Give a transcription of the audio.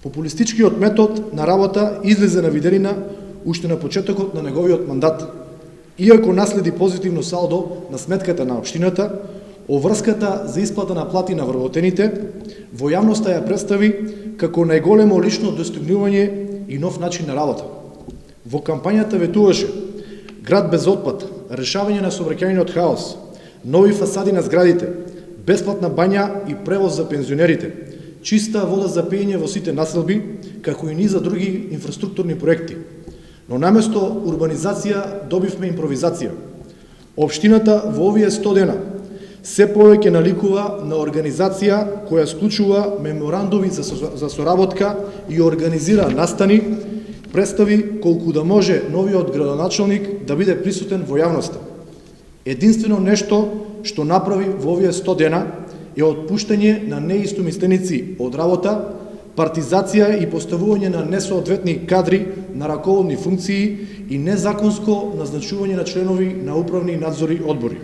Популистичкиот метод на работа излезе на виделина уште на почетокот на неговиот мандат. Иако наследи позитивно салдо на сметката на општината, оврската за исплата на плати на вработените во јавноста ја представи како најголемо лично достигнување и нов начин на работа. Во кампањата ветуваше град без отпад, решавање на сообраќајниот хаос, нови фасади на зградите, бесплатна бања и превоз за пензионерите, чиста вода за пиење во сите населби, како и низа други инфраструктурни проекти. Но наместо урбанизација добивме импровизација. Општината во овие 100 дена се повеќе наликува на организација која склучува меморандуми за соработка и организира настани, представи колку да може новиот градоначалник да биде присутен во јавноста. Единствено нешто што направи во овие 100 дена е отпуштање на неистомисленици од работа, партизација и поставување на несоодветни кадри на раководни функции и незаконско назначување на членови на управни и надзори одбори.